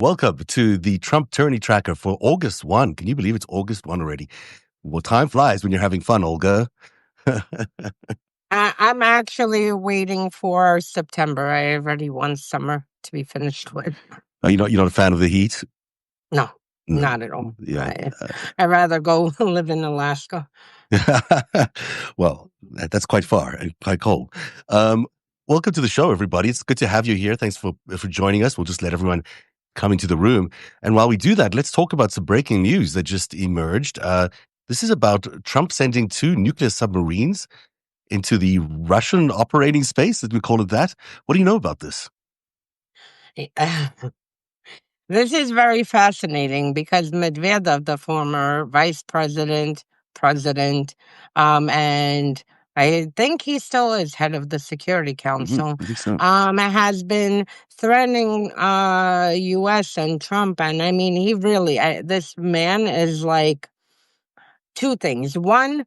Welcome to the Trump Tyranny Tracker for August 1. Can you believe it's August 1 already? Well, time flies when you're having fun, Olga. I'm actually waiting for September. I already want summer to be finished with. Are you're not a fan of the heat? No, No. not at all. Yeah. I'd rather go live in Alaska. Well, that's quite far and quite cold. Welcome to the show, everybody. It's good to have you here. Thanks for joining us. We'll just let everyone come into the room. And while we do that, let's talk about some breaking news that just emerged. This is about Trump sending 2 nuclear submarines into the Russian operating space, did we call it that? What do you know about this? This is very fascinating because Medvedev, the former vice president, and I think he still is head of the Security Council, I think so. has been threatening U.S. and Trump. And I mean, this man is like two things. One,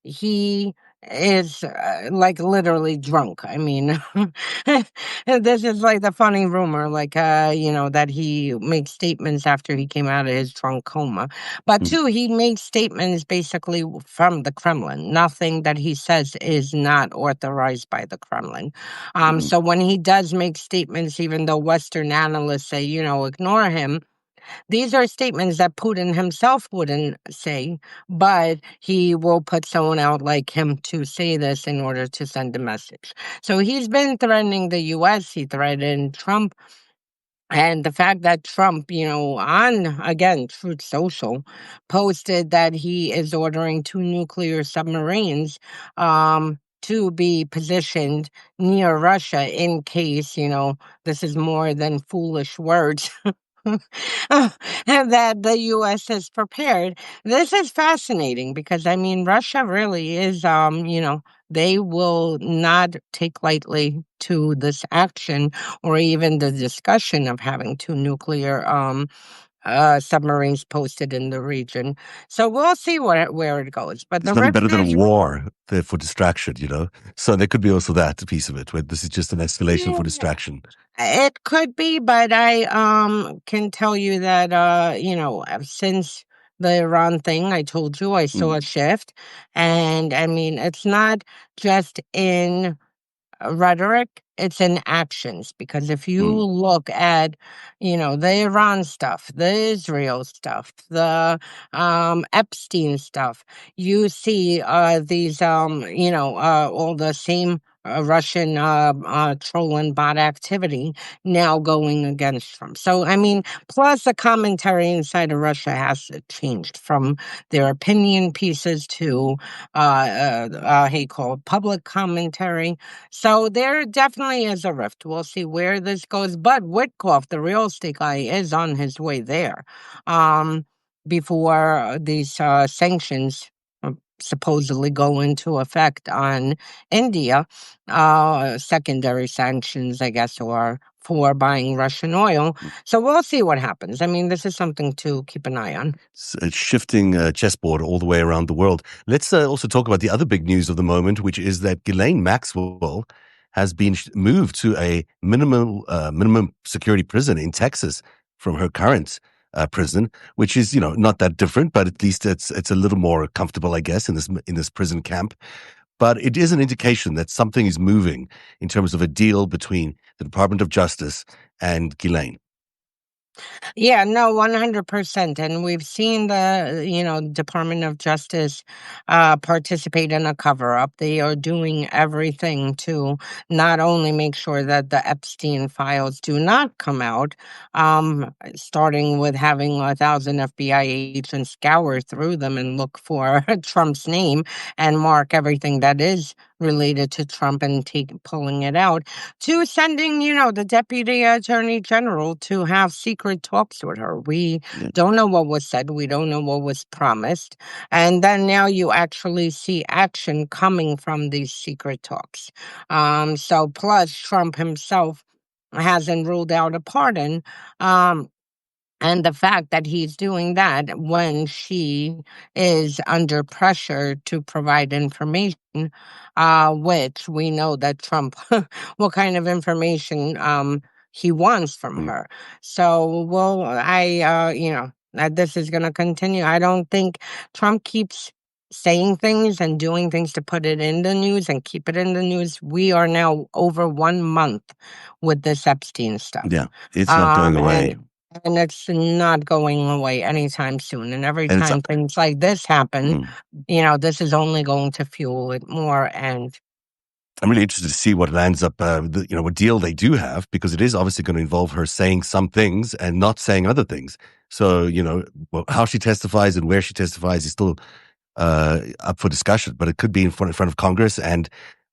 he is like literally drunk. I mean, this is like the funny rumor, like, that he makes statements after he came out of his drunk coma. But two, he makes statements basically from the Kremlin. Nothing that he says is not authorized by the Kremlin. So when he does make statements, even though Western analysts say, ignore him, these are statements that Putin himself wouldn't say, but he will put someone out like him to say this in order to send a message. So he's been threatening the U.S., he threatened Trump. And the fact that Trump, on, again, Truth Social, posted that he is ordering 2 nuclear submarines to be positioned near Russia in case, this is more than foolish words. And that the U.S. has prepared. This is fascinating because, I mean, Russia really is, they will not take lightly to this action or even the discussion of having 2 nuclear submarines posted in the region. So we'll see where it goes. But There's the nothing better than a rift war for distraction, So there could be also that piece of it, where this is just an escalation for Yeah. distraction. It could be, but I can tell you that since the Iran thing, I told you I saw a shift. And I mean, it's not just in rhetoric, it's in actions. Because if you look at, the Iran stuff, the Israel stuff, the Epstein stuff, you see these, all the same Russian troll and bot activity now going against Trump. So, I mean, plus the commentary inside of Russia has changed from their opinion pieces to, public commentary. So there definitely is a rift. We'll see where this goes. But Witkoff, the real estate guy, is on his way there before these sanctions supposedly go into effect on India. Secondary sanctions, I guess, or for buying Russian oil. So we'll see what happens. I mean, this is something to keep an eye on. It's a shifting chessboard all the way around the world. Let's also talk about the other big news of the moment, which is that Ghislaine Maxwell has been moved to a minimum security prison in Texas from her current prison, which is not that different, but at least it's a little more comfortable, I guess, in this prison camp. But it is an indication that something is moving in terms of a deal between the Department of Justice and Ghislaine. Yeah, no, 100%. And we've seen the, Department of Justice participate in a cover up. They are doing everything to not only make sure that the Epstein files do not come out, starting with having 1,000 FBI agents scour through them and look for Trump's name and mark everything that is related to Trump and pulling it out, to sending, the Deputy Attorney General to have secret talks with her. We don't know what was said. We don't know what was promised. And then now you actually see action coming from these secret talks. So plus Trump himself hasn't ruled out a pardon. And the fact that he's doing that when she is under pressure to provide information, which we know that Trump, what kind of information he wants from her. So, well, this is going to continue. I don't think Trump keeps saying things and doing things to put it in the news and keep it in the news. We are now over 1 month with this Epstein stuff. Yeah, it's not going away. And it's not going away anytime soon. And every And time things like this happen, this is only going to fuel it more. And I'm really interested to see what lands up, what deal they do have, because it is obviously going to involve her saying some things and not saying other things. So, how she testifies and where she testifies is still up for discussion, but it could be in front of Congress, and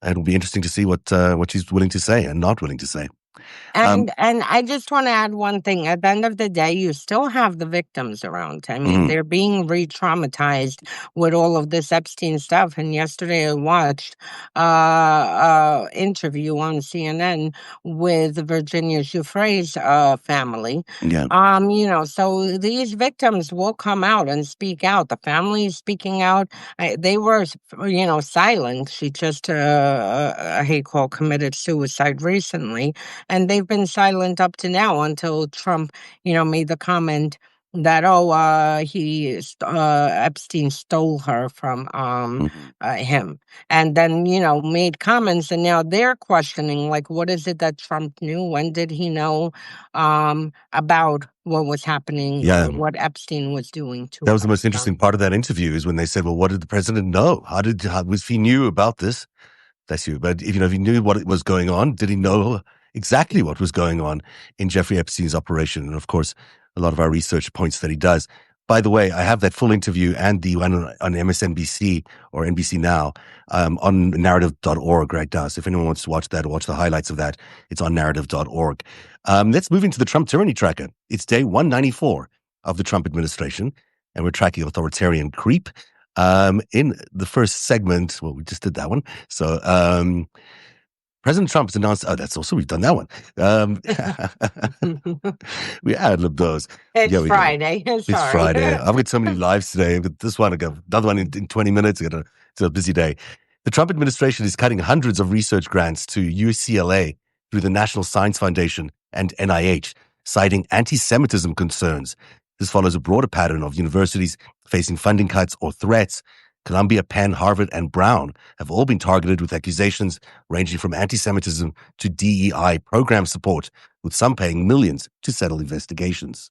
it'll be interesting to see what she's willing to say and not willing to say. And I just want to add one thing. At the end of the day, you still have the victims around. I mean, they're being re-traumatized with all of this Epstein stuff. And yesterday I watched interview on CNN with Virginia Giuffre's family. Yeah. So these victims will come out and speak out. The family is speaking out. They were, silent. She just, I hate call, committed suicide recently. And they've been silent up to now until Trump, made the comment that, Epstein stole her from him. And then, made comments, and now they're questioning, like, what is it that Trump knew? When did he know about what was happening, what Epstein was doing to That was the her most interesting part of that interview, is when they said, well, what did the president know? If he knew about this? Bless you. But if he knew what was going on, did he know exactly what was going on in Jeffrey Epstein's operation? And of course, a lot of our research points that he does. By the way, I have that full interview and the one on MSNBC or NBC Now on narrative.org right now. So if anyone wants to watch that or watch the highlights of that, it's on narrative.org. Let's move into the Trump tyranny tracker. It's day 194 of the Trump administration, and we're tracking authoritarian creep. In the first segment, well, we just did that one. So, President Trump has announced, we've done that one. We ad-libbed those. It's Friday. It's Friday. I've got so many lives today. But this one, I got another one in 20 minutes. It's a busy day. The Trump administration is cutting hundreds of research grants to UCLA through the National Science Foundation and NIH, citing anti-Semitism concerns. This follows a broader pattern of universities facing funding cuts or threats. Columbia, Penn, Harvard, and Brown have all been targeted with accusations ranging from anti-Semitism to DEI program support, with some paying millions to settle investigations.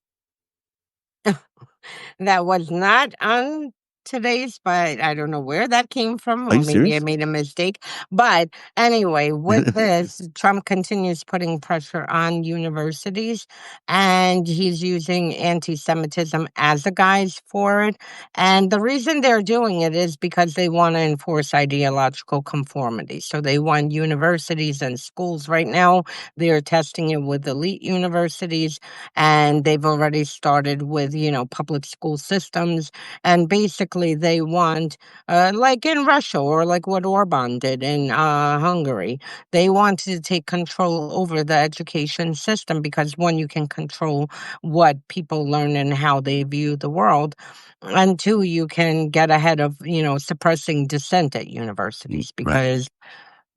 That was not on today's, but I don't know where that came from. Are you maybe serious? I made a mistake. But anyway, with this, Trump continues putting pressure on universities, and he's using anti-Semitism as a guise for it. And the reason they're doing it is because they want to enforce ideological conformity. So they want universities and schools right now. They're testing it with elite universities, and they've already started with, public school systems. And basically, they want, like in Russia or like what Orban did in Hungary, they want to take control over the education system because, one, you can control what people learn and how they view the world. And two, you can get ahead of, suppressing dissent at universities because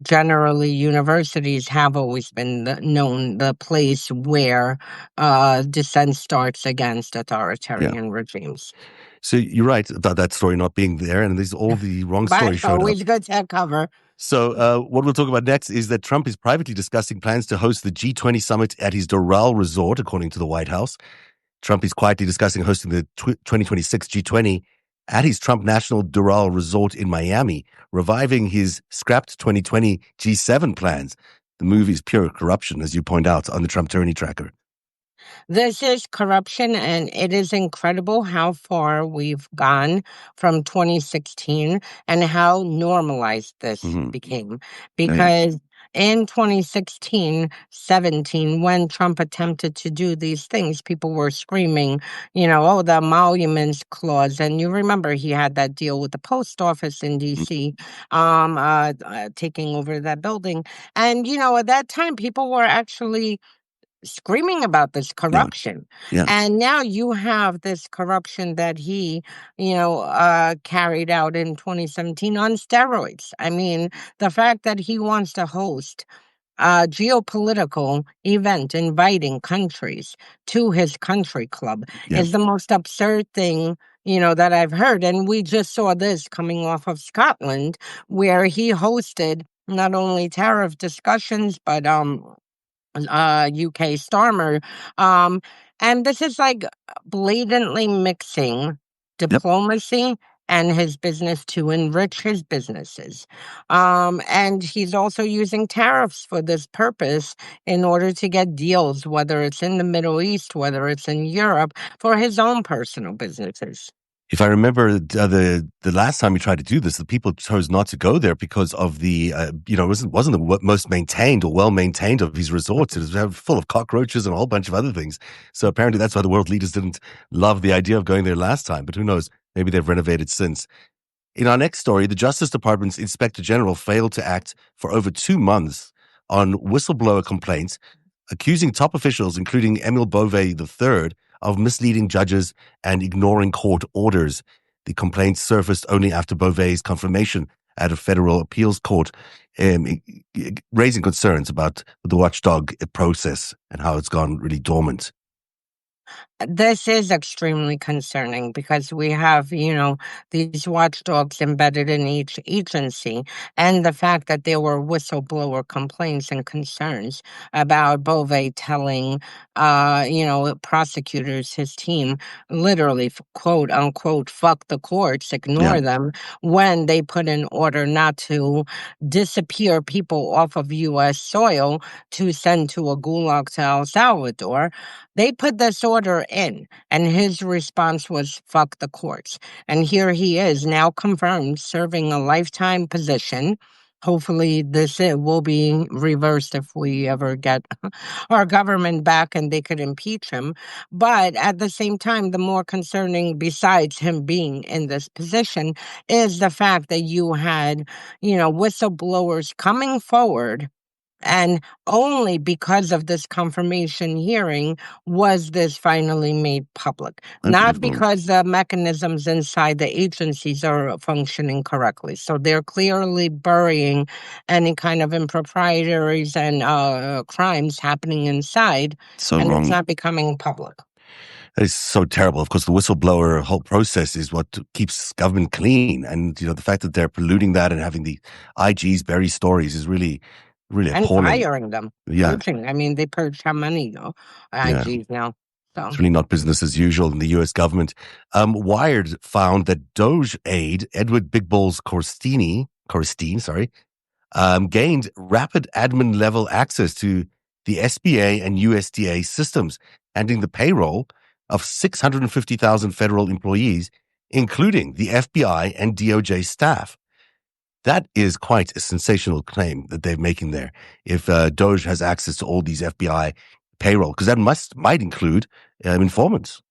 generally universities have always been known the place where dissent starts against authoritarian regimes. So you're right about that story not being there, and there's all the wrong story showed up. Always good to cover. So what we'll talk about next is that Trump is privately discussing plans to host the G20 summit at his Doral resort, according to the White House. Trump is quietly discussing hosting the 2026 G20 at his Trump National Doral Resort in Miami, reviving his scrapped 2020 G7 plans. The move is pure corruption, as you point out on the Trump tyranny tracker. This is corruption, and it is incredible how far we've gone from 2016 and how normalized this became. Because in 2016, 17, when Trump attempted to do these things, people were screaming, the emoluments clause. And you remember he had that deal with the post office in D.C., taking over that building. And, at that time, people were actually screaming about this corruption. Yeah. And now you have this corruption that he, carried out in 2017 on steroids. I mean, the fact that he wants to host geopolitical event inviting countries to his country club Yeah. is the most absurd thing, that I've heard. And we just saw this coming off of Scotland, where he hosted not only tariff discussions, but UK Starmer. Um, and this is like blatantly mixing Yep. diplomacy and his business to enrich his businesses. And he's also using tariffs for this purpose in order to get deals, whether it's in the Middle East, whether it's in Europe, for his own personal businesses. If I remember the last time we tried to do this, the people chose not to go there because of the it wasn't the most maintained or well maintained of these resorts. It was full of cockroaches and a whole bunch of other things. So apparently that's why the world leaders didn't love the idea of going there last time. But who knows? Maybe they've renovated since. In our next story, the Justice Department's Inspector General failed to act for over 2 months on whistleblower complaints, accusing top officials, including Emil Bove III, of misleading judges and ignoring court orders. The complaints surfaced only after Bove's confirmation at a federal appeals court, raising concerns about the watchdog process and how it's gone really dormant. This is extremely concerning because we have, these watchdogs embedded in each agency, and the fact that there were whistleblower complaints and concerns about Bove telling, prosecutors, his team, literally, quote unquote, fuck the courts, ignore them, when they put an order not to disappear people off of U.S. soil to send to a gulag to El Salvador. They put this order in, and his response was, fuck the courts. And here he is, now confirmed, serving a lifetime position. Hopefully this will be reversed if we ever get our government back and they could impeach him. But at the same time, the more concerning, besides him being in this position, is the fact that you had, whistleblowers coming forward. And only because of this confirmation hearing was this finally made public, not because the mechanisms inside the agencies are functioning correctly. So they're clearly burying any kind of improprieties and crimes happening inside, and wrong. it's not becoming public. That is so terrible. Of course, the whistleblower whole process is what keeps government clean. And, the fact that they're polluting that and having the IGs bury stories is really and appalling. firing them. Yeah. Purging. I mean, they purged how many IGs now? So. It's really not business as usual in the U.S. government. Wired found that Doge aide Edward Big Balls Corstine, gained rapid admin level access to the SBA and USDA systems, handling the payroll of 650,000 federal employees, including the FBI and DOJ staff. That is quite a sensational claim that they're making there. If Doge has access to all these FBI payroll, because that might include informants.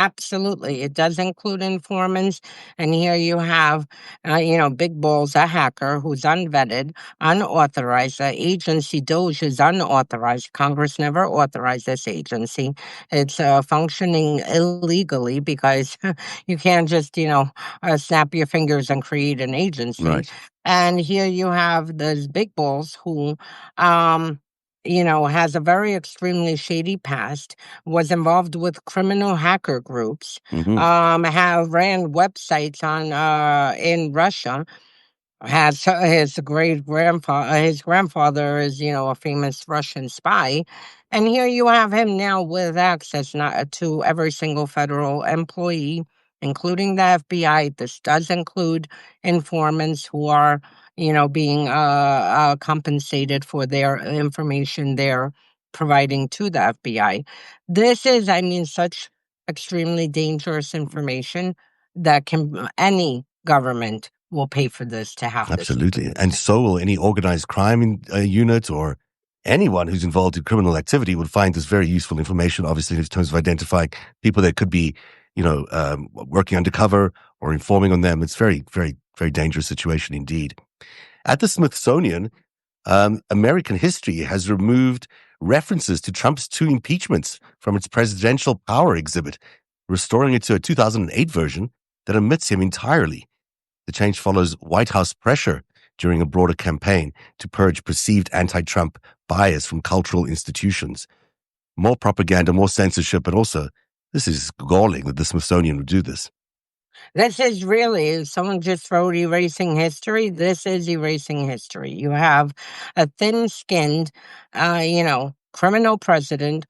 Absolutely. It does include informants. And here you have, Big Balls, a hacker who's unvetted, unauthorized. The agency Doge is unauthorized. Congress never authorized this agency. It's functioning illegally because you can't just, snap your fingers and create an agency. Right. And here you have those Big Balls who, has a very extremely shady past, was involved with criminal hacker groups, have ran websites on in Russia, has his his grandfather is, a famous Russian spy. And here you have him now with access not to every single federal employee, including the FBI. This does include informants who are, being compensated for their information they're providing to the FBI. This is, such extremely dangerous information that any government will pay for this to have. Absolutely. And so will any organized crime unit or anyone who's involved in criminal activity would find this very useful information, obviously, in terms of identifying people that could be, working undercover or informing on them. It's very, very, very dangerous situation indeed. At the Smithsonian, American History has removed references to Trump's 2 impeachments from its presidential power exhibit, restoring it to a 2008 version that omits him entirely. The change follows White House pressure during a broader campaign to purge perceived anti-Trump bias from cultural institutions. More propaganda, more censorship, but also this is galling that the Smithsonian would do this. This is really, if someone just wrote erasing history, this is erasing history. You have a thin-skinned, criminal president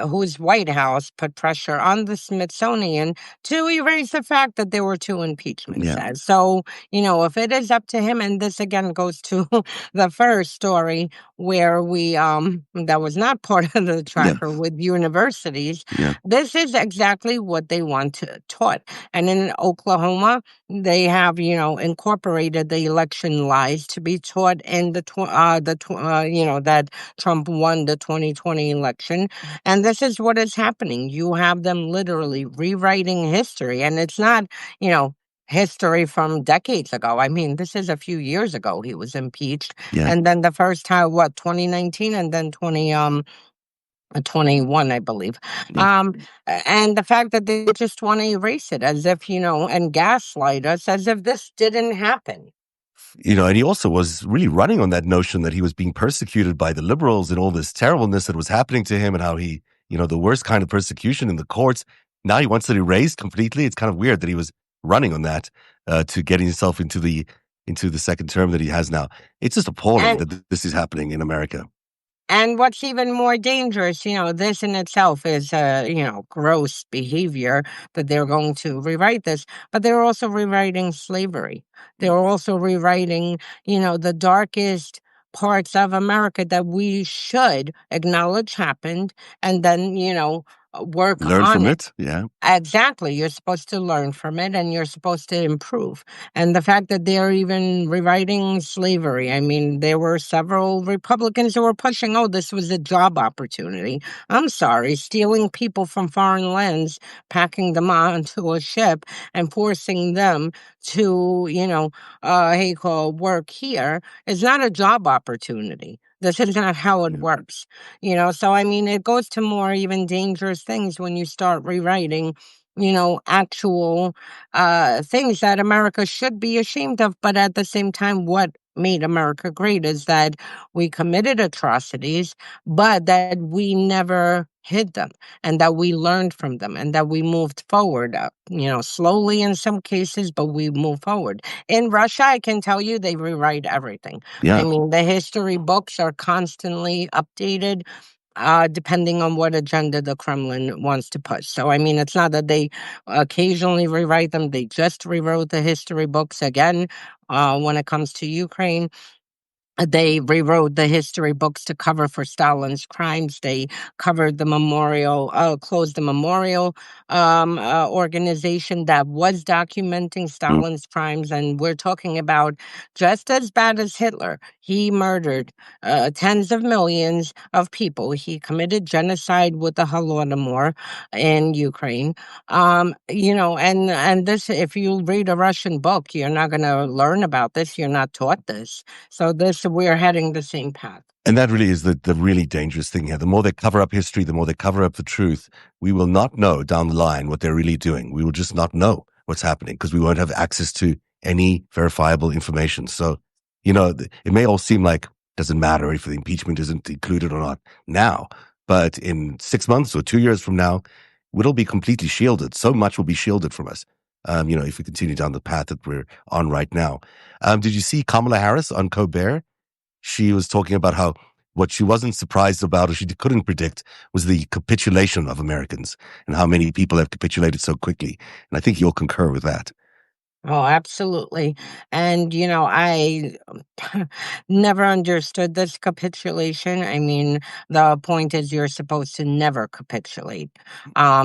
whose White House put pressure on the Smithsonian to erase the fact that there were two impeachments. Yeah. So, if it is up to him, and this again goes to the first story where that was not part of the tracker with universities, this is exactly what they want taught. And in Oklahoma, they have, incorporated the election lies to be taught in that Trump won the 2020 election. And this is what is happening. You have them literally rewriting history. And it's not, history from decades ago. I mean, this is a few years ago he was impeached. Yeah. And then the first time, 2019 and then 21, I believe. And the fact that they just want to erase it as if, and gaslight us as if this didn't happen. And he also was really running on that notion that he was being persecuted by the liberals and all this terribleness that was happening to him and how he, the worst kind of persecution in the courts. Now he wants it erased completely. It's kind of weird that he was running on that to getting himself into the second term that he has now. It's just appalling that this is happening in America. And what's even more dangerous, this in itself is, gross behavior that they're going to rewrite this, but they're also rewriting slavery. They're also rewriting, the darkest parts of America that we should acknowledge happened and then, work Learn on from it. Yeah. Exactly. You're supposed to learn from it and you're supposed to improve. And the fact that they're even rewriting slavery, I mean, there were several Republicans who were pushing, this was a job opportunity. I'm sorry, stealing people from foreign lands, packing them onto a ship and forcing them to, work here is not a job opportunity. This is not how it works, So, I mean, it goes to more even dangerous things when you start rewriting, actual things that America should be ashamed of. But at the same time, what made America great is that we committed atrocities, but that we never hid them and that we learned from them and that we moved forward, slowly in some cases, but we move forward. In Russia, I can tell you they rewrite everything. Yeah. I mean, the history books are constantly updated. Depending on what agenda the Kremlin wants to push. So, I mean, it's not that they occasionally rewrite them. They just rewrote the history books again when it comes to Ukraine. They rewrote the history books to cover for Stalin's crimes. They covered the memorial, closed the memorial organization that was documenting Stalin's crimes. And we're talking about just as bad as Hitler. He murdered tens of millions of people. He committed genocide with the Holodomor in Ukraine. And this, if you read a Russian book, you're not going to learn about this. You're not taught this. So we're heading the same path. And that really is the really dangerous thing here. The more they cover up history, the more they cover up the truth, we will not know down the line what they're really doing. We will just not know what's happening because we won't have access to any verifiable information. So, it may all seem like it doesn't matter if the impeachment isn't included or not now, but in 6 months or 2 years from now, it'll be completely shielded. So much will be shielded from us. If we continue down the path that we're on right now. Did you see Kamala Harris on Colbert? She was talking about how what she wasn't surprised about or she couldn't predict was the capitulation of Americans and how many people have capitulated so quickly. And I think you'll concur with that. Oh, absolutely. And, I never understood this capitulation. I mean, the point is you're supposed to never capitulate.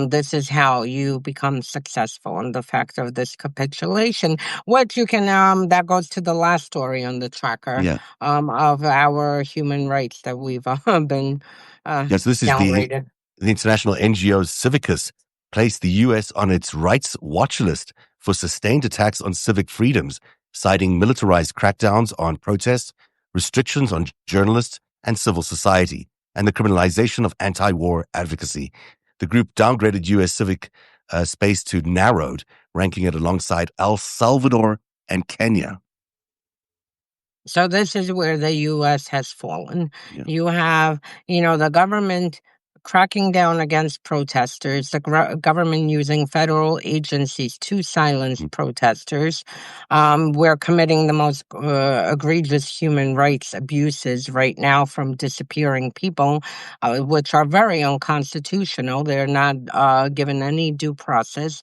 This is how you become successful. And the fact of this capitulation, which you can, that goes to the last story on the tracker of our human rights that we've been yes, this is downgraded. The international NGO Civicus placed the U.S. on its rights watch list for sustained attacks on civic freedoms, citing militarized crackdowns on protests, restrictions on journalists and civil society, and the criminalization of anti-war advocacy. The group downgraded U.S. civic space to narrowed, ranking it alongside El Salvador and Kenya. So this is where the U.S. has fallen. Yeah. You have, the government cracking down against protesters, the government using federal agencies to silence protesters. We're committing the most egregious human rights abuses right now, from disappearing people, which are very unconstitutional. They're not given any due process.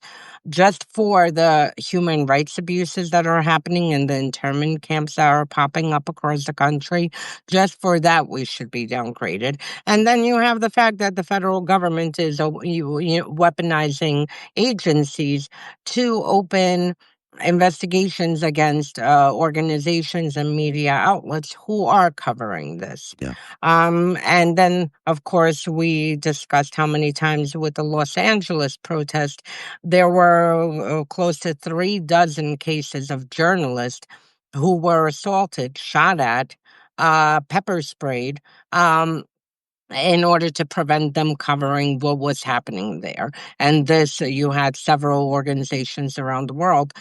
Just for the human rights abuses that are happening in the internment camps that are popping up across the country, just for that, we should be downgraded. And then you have the fact that the federal government is weaponizing agencies to open investigations against organizations and media outlets who are covering this. Yeah. And then, of course, we discussed how many times with the Los Angeles protest, there were close to 36 cases of journalists who were assaulted, shot at, pepper sprayed, in order to prevent them covering what was happening there. And this, you had several organizations around the world,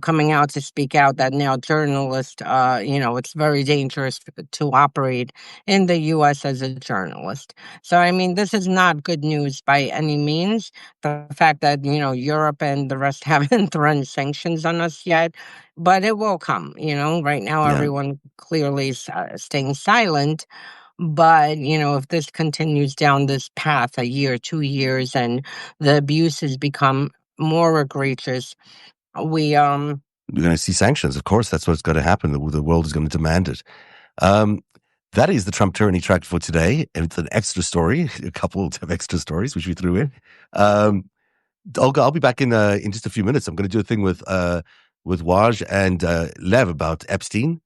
coming out to speak out that now journalists, it's very dangerous to operate in the U.S. as a journalist. So, I mean, this is not good news by any means. The fact that, Europe and the rest haven't thrown sanctions on us yet, but it will come. Right now, everyone clearly is staying silent. But, if this continues down this path a year, 2 years, and the abuses become more egregious, we're going to see sanctions. Of course, that's what's going to happen. The world is going to demand it. That is the Trump tyranny track for today. It's an extra story, a couple of extra stories, which we threw in. I'll be back in just a few minutes. I'm going to do a thing with Waj and Lev about Epstein.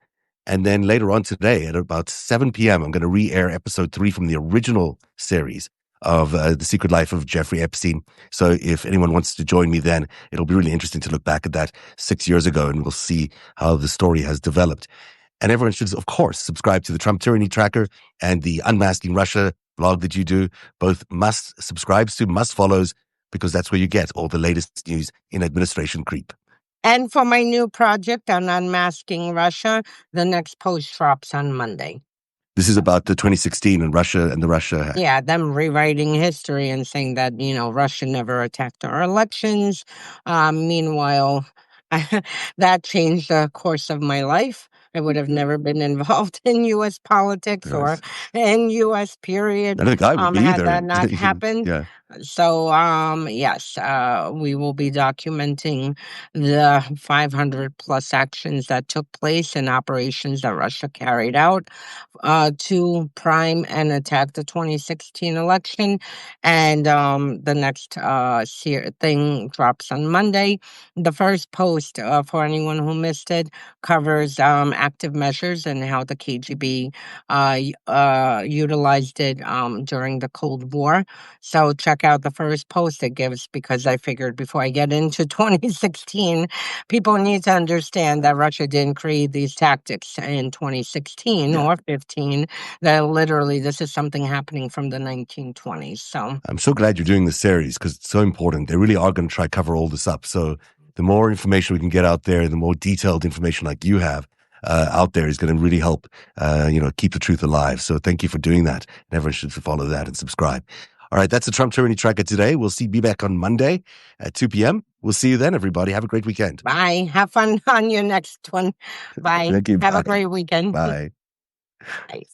And then later on today at about 7 p.m., I'm going to re-air episode 3 from the original series of The Secret Life of Jeffrey Epstein. So if anyone wants to join me then, it'll be really interesting to look back at that 6 years ago, and we'll see how the story has developed. And everyone should, of course, subscribe to the Trump Tyranny Tracker and the Unmasking Russia blog that you do. Both must subscribe to, must follows, because that's where you get all the latest news in administration creep. And for my new project on unmasking Russia, the next post drops on Monday. This is about the 2016 and Russia and the Russia. Yeah, them rewriting history and saying that, Russia never attacked our elections. Meanwhile, that changed the course of my life. I would have never been involved in U.S. politics or in U.S. period. I don't think I would be had either. that not happened. Yeah. So, yes, we will be documenting the 500 plus actions that took place and operations that Russia carried out to prime and attack the 2016 election. And the next thing drops on Monday. The first post, for anyone who missed it, covers active measures and how the KGB utilized it during the Cold War. So check out the first post it gives, because I figured before I get into 2016, people need to understand that Russia didn't create these tactics in 2016 or 15. That literally this is something happening from the 1920s. So I'm so glad you're doing this series, because it's so important. They really are going to try to cover all this up. So the more information we can get out there, the more detailed information like you have out there is going to really help, keep the truth alive. So thank you for doing that. And everyone should follow that and subscribe. All right, that's the Trump Tyranny Tracker today. We'll be back on Monday at 2 p.m. We'll see you then, everybody. Have a great weekend. Bye. Have fun on your next one. Bye. Thank you. Have a great weekend. Bye. Bye.